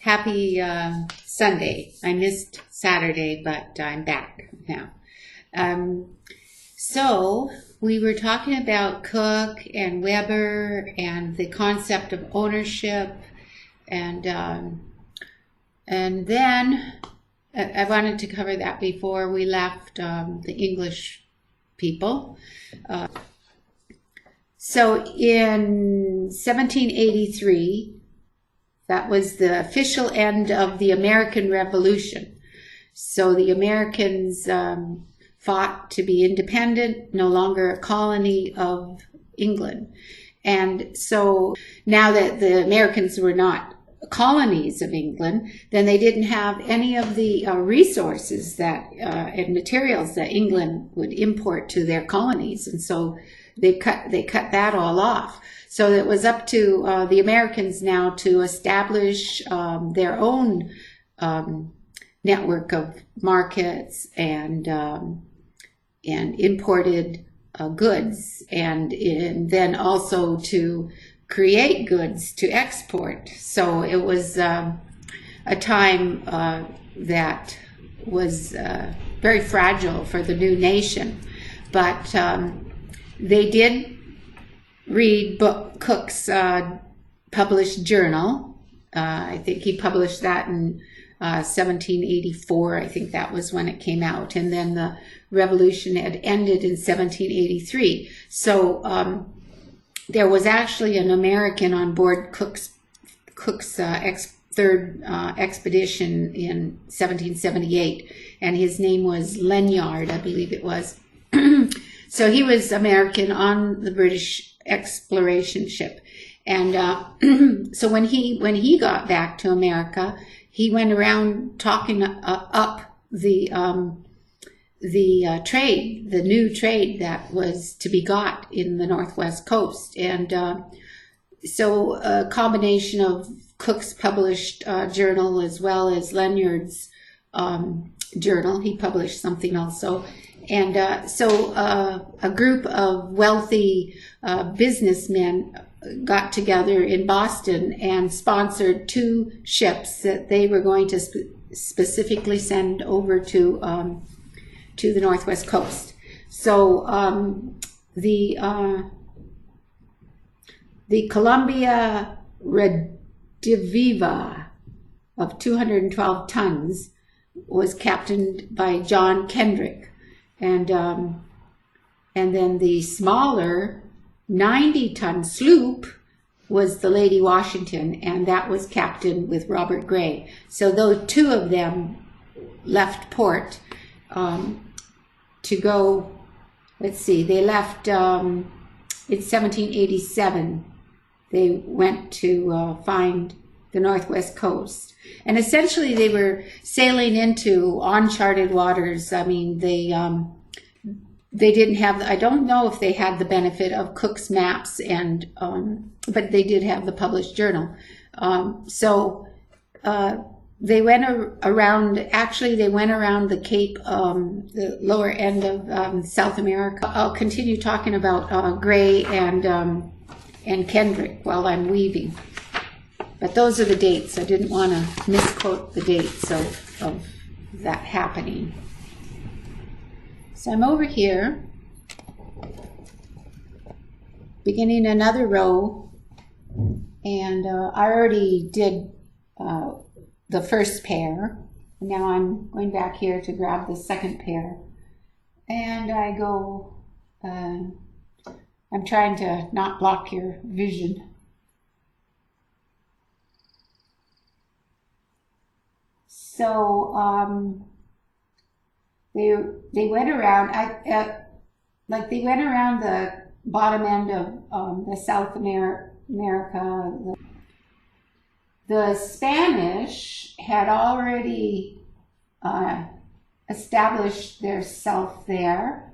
Happy Sunday. I missed Saturday, but I'm back now. So we were talking about Cook and Weber and the concept of ownership, and then I wanted to cover that before we left the English people. So in 1783, that was the official end of the American Revolution. So the Americans fought to be independent, no longer a colony of England. And so now that the Americans were not colonies of England, then they didn't have any of the resources that and materials that England would import to their colonies. And so they cut that all off. So it was up to the Americans now to establish their own network of markets and imported goods, and then also to create goods to export. So it was a time that was very fragile for the new nation, but they did read Cook's published journal. I think he published that in 1784. I think that was when it came out. And then the revolution had ended in 1783. So there was actually an American on board Cook's third expedition in 1778. And his name was Ledyard, I believe it was. So he was American on the British exploration ship, and so when he got back to America, he went around talking up the trade, the new trade that was to be got in the Northwest Coast, and so a combination of Cook's published journal as well as Ledyard's journal. He published something also. And so a group of wealthy businessmen got together in Boston and sponsored two ships that they were going to specifically send over to the Northwest Coast. So the Columbia Rediviva of 212 tons was captained by John Kendrick. And then the smaller 90-ton sloop was the Lady Washington, and that was captained with Robert Gray. So those two of them left port to go, let's see, they left in 1787. They went to find the Northwest Coast. And essentially they were sailing into uncharted waters. I mean, they didn't have, I don't know if they had the benefit of Cook's maps, and but they did have the published journal. So they went around, actually they went around the Cape, the lower end of South America. I'll continue talking about Gray and Kendrick while I'm weaving. But those are the dates. I didn't want to misquote the dates of that happening. So I'm over here, beginning another row, and I already did the first pair. Now I'm going back here to grab the second pair, and I go, I'm trying to not block your vision. So they went around. They went around the bottom end of the South America. The Spanish had already established their self there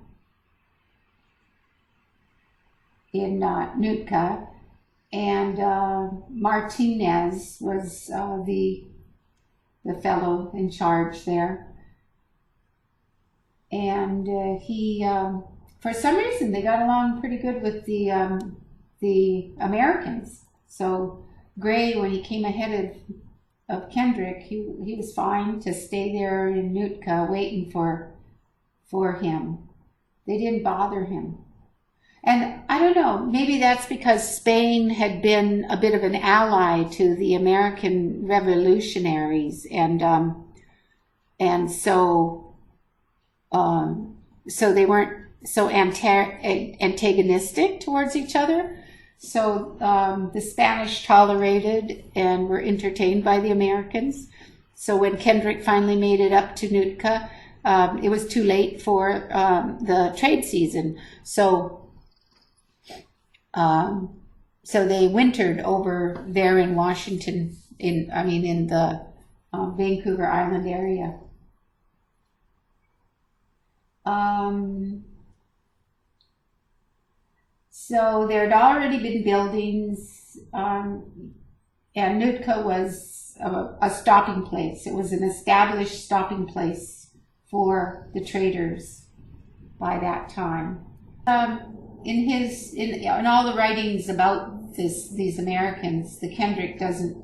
in Nootka, and Martinez was the fellow in charge there. And he, for some reason, they got along pretty good with the Americans. So Gray, when he came ahead of of Kendrick, he was fine to stay there in Nootka waiting for him. They didn't bother him. And I don't know, maybe that's because Spain had been a bit of an ally to the American revolutionaries, and so they weren't so antagonistic towards each other. So the Spanish tolerated and were entertained by the Americans. So when Kendrick finally made it up to Nootka, it was too late for the trade season. So they wintered over there in Washington, in the Vancouver Island area. So there had already been buildings, and Nootka was a stopping place. It was an established stopping place for the traders by that time. In all the writings about these Americans, the Kendrick doesn't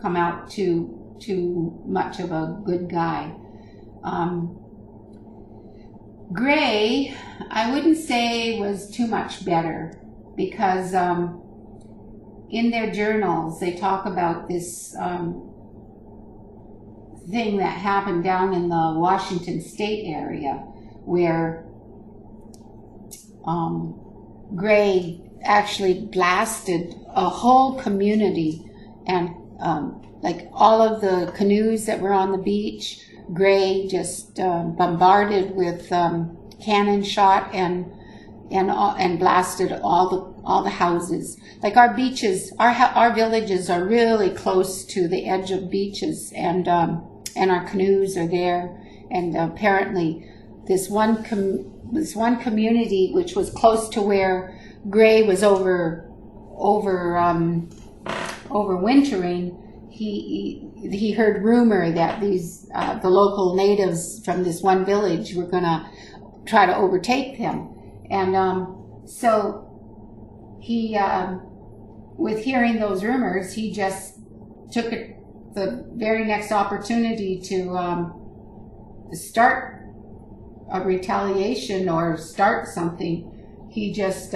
come out too much of a good guy. Gray, I wouldn't say was too much better, because in their journals they talk about this thing that happened down in the Washington State area, where Gray actually blasted a whole community, and like all of the canoes that were on the beach, Gray just bombarded with cannon shot and blasted all the houses. Like our beaches, our villages are really close to the edge of beaches, and our canoes are there. And apparently, this one community, which was close to where Gray was overwintering, he heard rumor that the local natives from this one village were going to try to overtake them, and so he, with hearing those rumors, he just took the very next opportunity to start a retaliation or start something. He just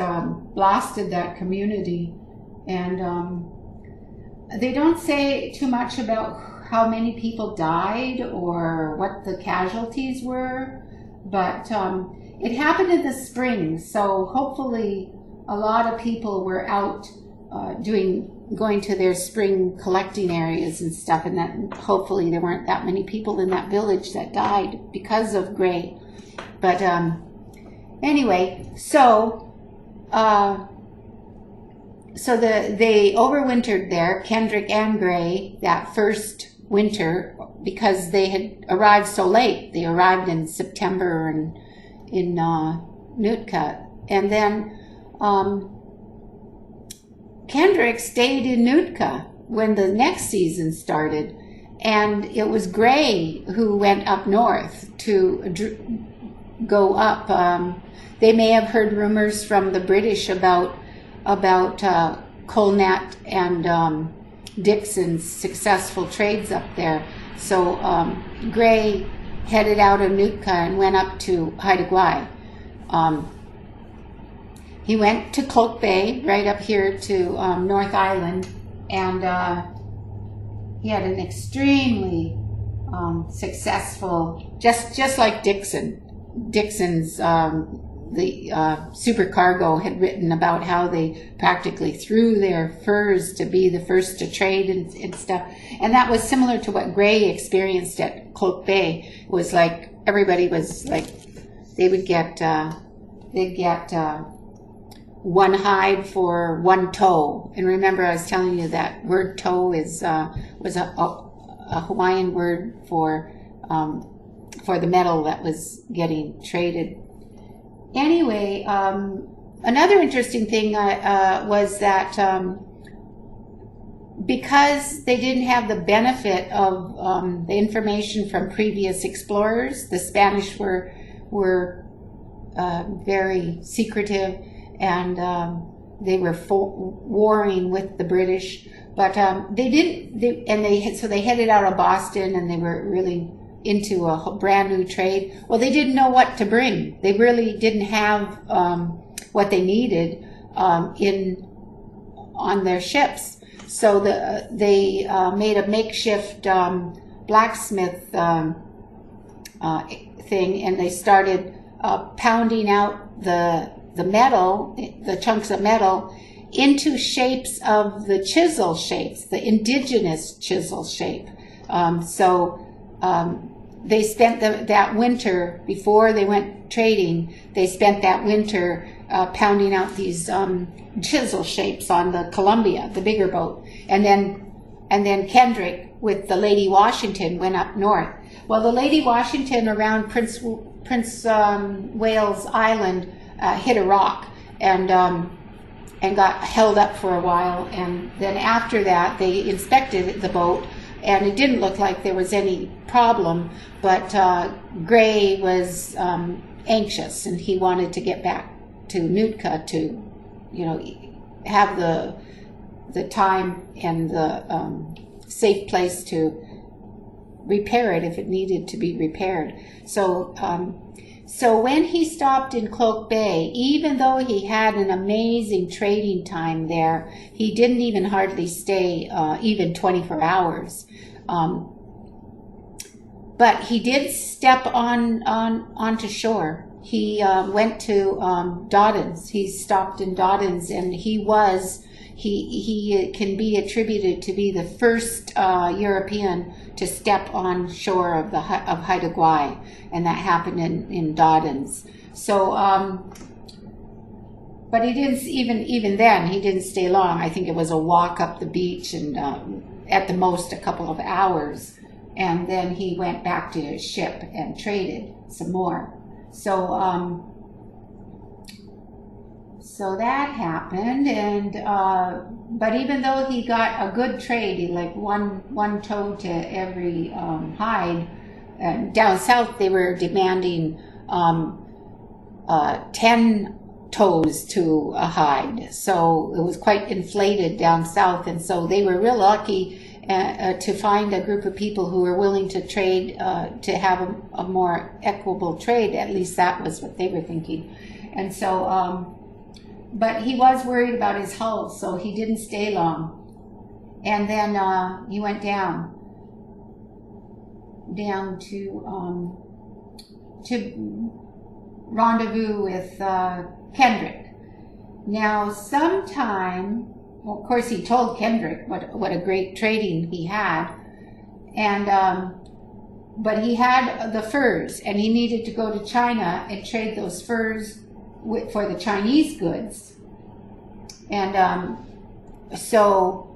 blasted that community, and they don't say too much about how many people died or what the casualties were, but it happened in the spring, so hopefully a lot of people were out going to their spring collecting areas and stuff, and that hopefully there weren't that many people in that village that died because of Gray. But anyway, so they overwintered there, Kendrick and Gray, that first winter, because they had arrived so late. They arrived in September and in Nootka, and then Kendrick stayed in Nootka when the next season started, and it was Gray who went up north to go up. They may have heard rumors from the British about Colnett and Dixon's successful trades up there. So Gray headed out of Nootka and went up to Haida Gwaii. He went to Cloak Bay, right up here to North Island, and he had an extremely successful, just like Dixon's the supercargo had written about how they practically threw their furs to be the first to trade and stuff. And that was similar to what Gray experienced at Cloak Bay. It was like everybody was like, they'd get one hide for one toe. And remember, I was telling you that word toe was a Hawaiian word for the metal that was getting traded. Anyway, another interesting thing was that because they didn't have the benefit of the information from previous explorers, the Spanish were very secretive, and they were warring with the British But they didn't. So they headed out of Boston, and they were really into a brand new trade. Well, they didn't know what to bring. They really didn't have what they needed on their ships. So they made a makeshift blacksmith thing, and they started pounding out the metal, the chunks of metal, into shapes of the chisel shapes, the indigenous chisel shape. They spent that winter, before they went trading, they spent that winter pounding out these chisel shapes on the Columbia, the bigger boat. And then Kendrick with the Lady Washington went up north. Well, the Lady Washington around Prince Wales Island hit a rock and got held up for a while. And then after that, they inspected the boat, and it didn't look like there was any problem, but Gray was anxious, and he wanted to get back to Nootka to, have the time and the safe place to repair it if it needed to be repaired. So when he stopped in Cloak Bay, even though he had an amazing trading time there, he didn't even hardly stay even 24 hours. But he did step onto shore. He went to Dawdins. He stopped in Dawdins, and he can be attributed to be the first European to step on shore of Haida Gwaii, and that happened in Dawdins. So, but he didn't even then. He didn't stay long. I think it was a walk up the beach, and at the most a couple of hours, and then he went back to his ship and traded some more. So that happened, and but even though he got a good trade, like one toe to every hide, down south they were demanding 10 toes to a hide. So it was quite inflated down south, and so they were real lucky to find a group of people who were willing to trade, to have a more equitable trade. At least that was what they were thinking. And so, but he was worried about his hull, so he didn't stay long. And then he went down to rendezvous with Kendrick. Now, well, of course, he told Kendrick what a great trading he had, and but he had the furs, and he needed to go to China and trade those furs for the Chinese goods. And so,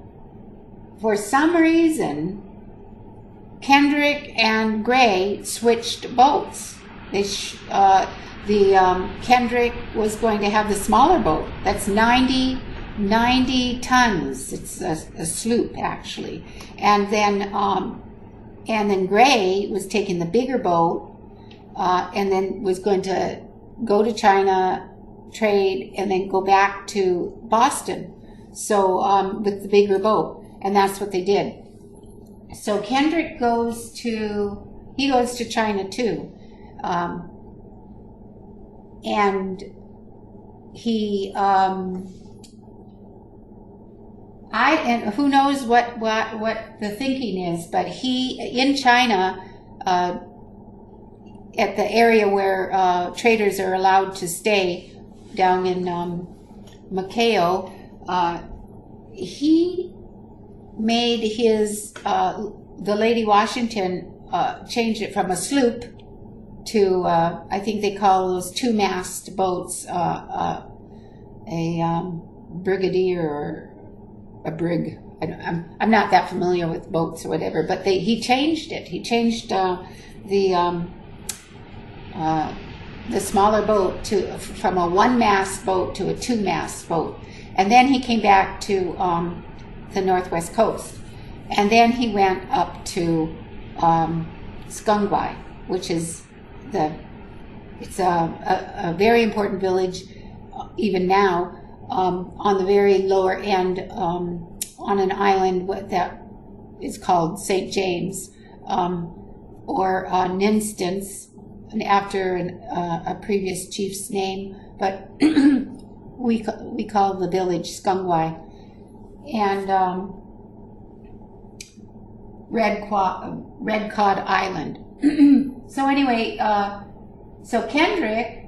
for some reason, Kendrick and Gray switched boats. Kendrick was going to have the smaller boat. That's 90 tons. It's a sloop, actually. And then Gray was taking the bigger boat, and then was going to go to China, trade, and then go back to Boston. So with the bigger boat, and that's what they did. So Kendrick goes to China too, and he and who knows what the thinking is, but he in China, at the area where traders are allowed to stay down in Macao, he made his the Lady Washington changed it from a sloop to I think they call those 2-mast boats a brigadier or a brig. I'm not that familiar with boats or whatever, but he changed it. He changed the smaller boat from a 1-mast boat to a 2-mast boat, and then he came back to the northwest coast, and then he went up to Skungwai, which is it's a very important village even now, on the very lower end, on an island that is called St. James, or an instance after a previous chief's name, but we call the village Skungwai. And Red Cod Island. So anyway, so Kendrick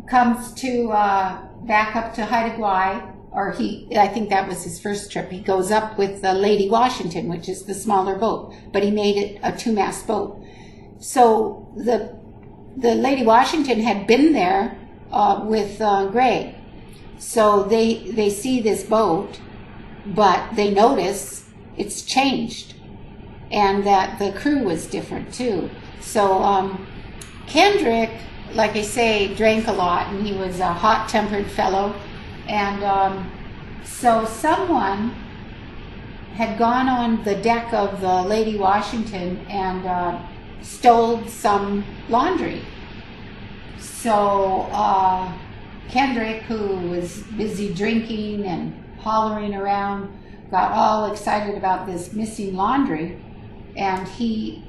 comes to back up to Haida Gwaii, or I think that was his first trip. He goes up with the Lady Washington, which is the smaller boat, but he made it a 2-mast boat. So the Lady Washington had been there with Gray. So they see this boat, but they notice it's changed, and that the crew was different too. So Kendrick, like I say, drank a lot, and he was a hot-tempered fellow. And so someone had gone on the deck of the Lady Washington and stole some laundry. So Kendrick, who was busy drinking and hollering around, got all excited about this missing laundry, and he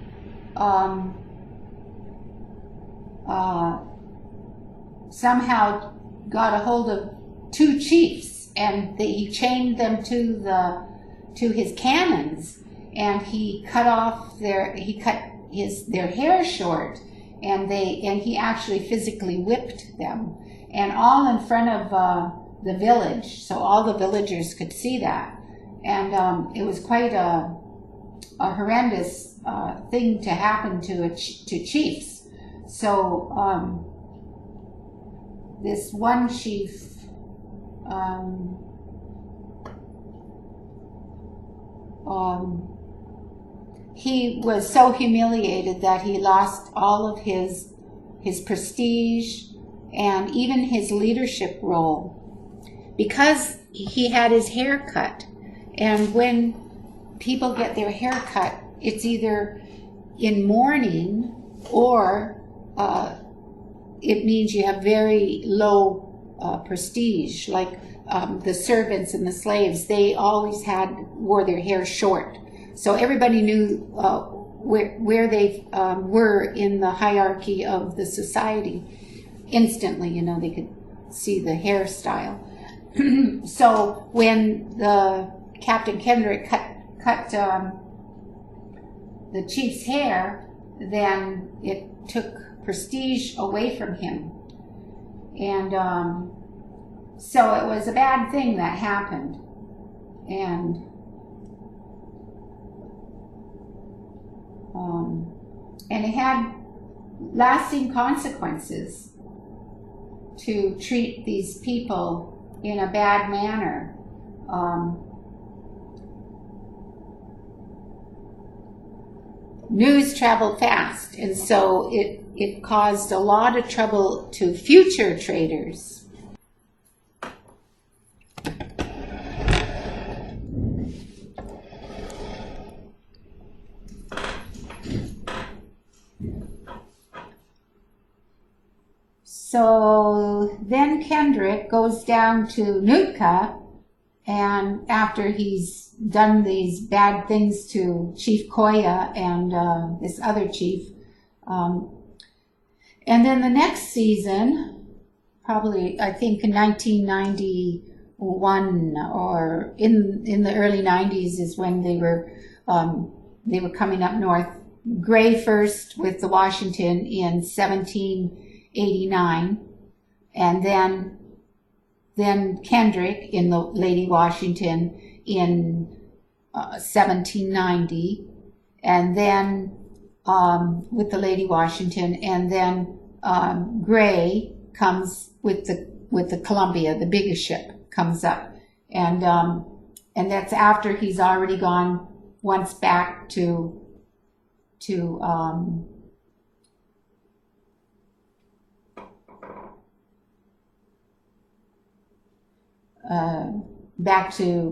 somehow got a hold of 2 chiefs, and he chained them to his cannons, and he cut their hair short, and he actually physically whipped them, and all in front of the village, so all the villagers could see that. And it was quite a horrendous thing to happen to chiefs. So this one chief, he was so humiliated that he lost all of his prestige and even his leadership role, because he had his hair cut. And when people get their hair cut, it's either in mourning or it means you have very low prestige. Like the servants and the slaves, they always wore their hair short. So everybody knew where they were in the hierarchy of the society. Instantly, they could see the hairstyle. So when the Captain Kendrick cut the chief's hair, then it took prestige away from him. And so it was a bad thing that happened. And it had lasting consequences to treat these people in a bad manner. News traveled fast, and so it caused a lot of trouble to future traders. So then Kendrick goes down to Nootka, and after he's done these bad things to Chief Koya and this other chief, and then the next season, probably I think in 1991 or in the early 90s, is when they were coming up north. Gray first with the Washington in 1789, and then Kendrick in the Lady Washington in 1790, and then with the Lady Washington, and then Gray comes with the Columbia, the biggest ship comes up, and that's after he's already gone once back to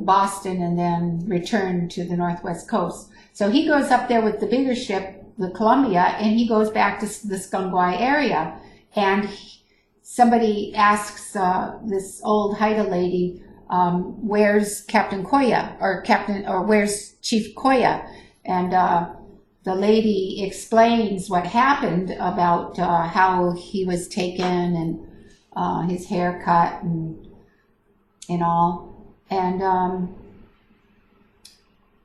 Boston, and then returned to the Northwest Coast. So he goes up there with the bigger ship, the Columbia, and he goes back to the Skungwai area. And somebody asks this old Haida lady, where's Captain Koya, or where's Chief Koya? And the lady explains what happened about how he was taken and his hair cut and all. And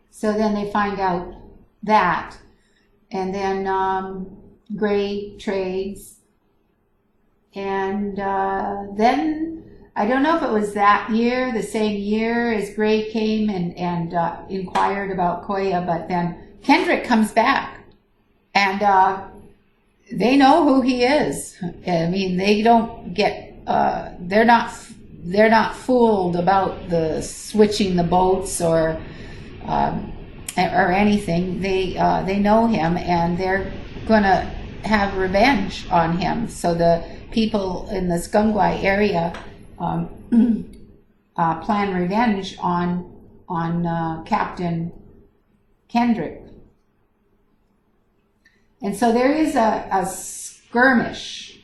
so then they find out that. And then Gray trades. And then, I don't know if it was that year, the same year as Gray came and inquired about Koya, but then Kendrick comes back, and they know who he is. I mean, they don't get, they're not fooled about the switching the boats or anything. They know him, and they're gonna have revenge on him. So the people in the Skungwai area plan revenge on Captain Kendrick. And so there is a skirmish,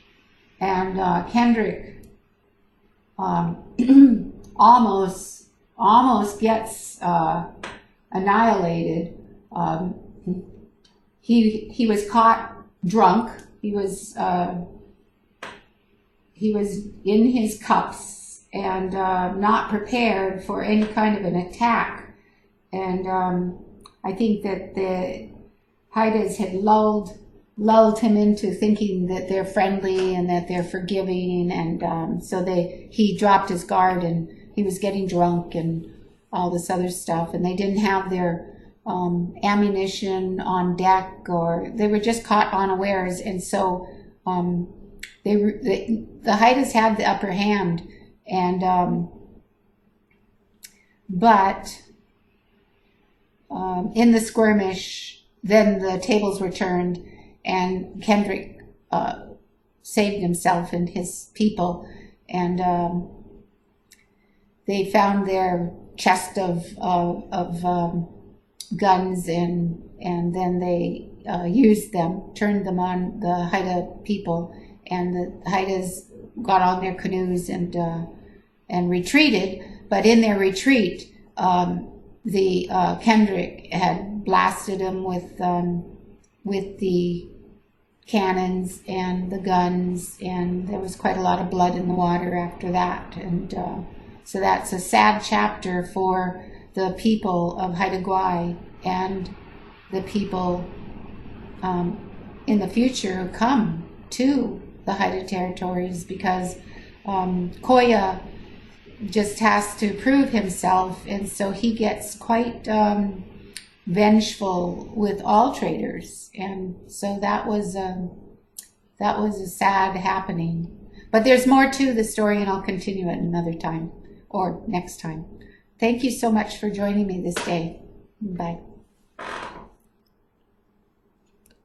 and Kendrick almost gets annihilated. He was caught drunk. He was in his cups and not prepared for any kind of an attack. And I think that the Haidas had lulled him into thinking that they're friendly and that they're forgiving, and so he dropped his guard, and he was getting drunk and all this other stuff, and they didn't have their ammunition on deck, or they were just caught unawares, and so the Haidas had the upper hand, and but in the skirmish, then the tables were turned, and Kendrick saved himself and his people, and they found their chest of guns, and then they used them, turned them on the Haida people, and the Haidas got on their canoes and retreated. But in their retreat, the Kendrick had blasted him with the cannons and the guns, and there was quite a lot of blood in the water after that. And so that's a sad chapter for the people of Haida Gwaii and the people in the future who come to the Haida territories, because Koya just has to prove himself, and so he gets quite vengeful with all traders, and so that was a sad happening. But there's more to the story, and I'll continue it another time or next time. Thank you so much for joining me this day. Bye.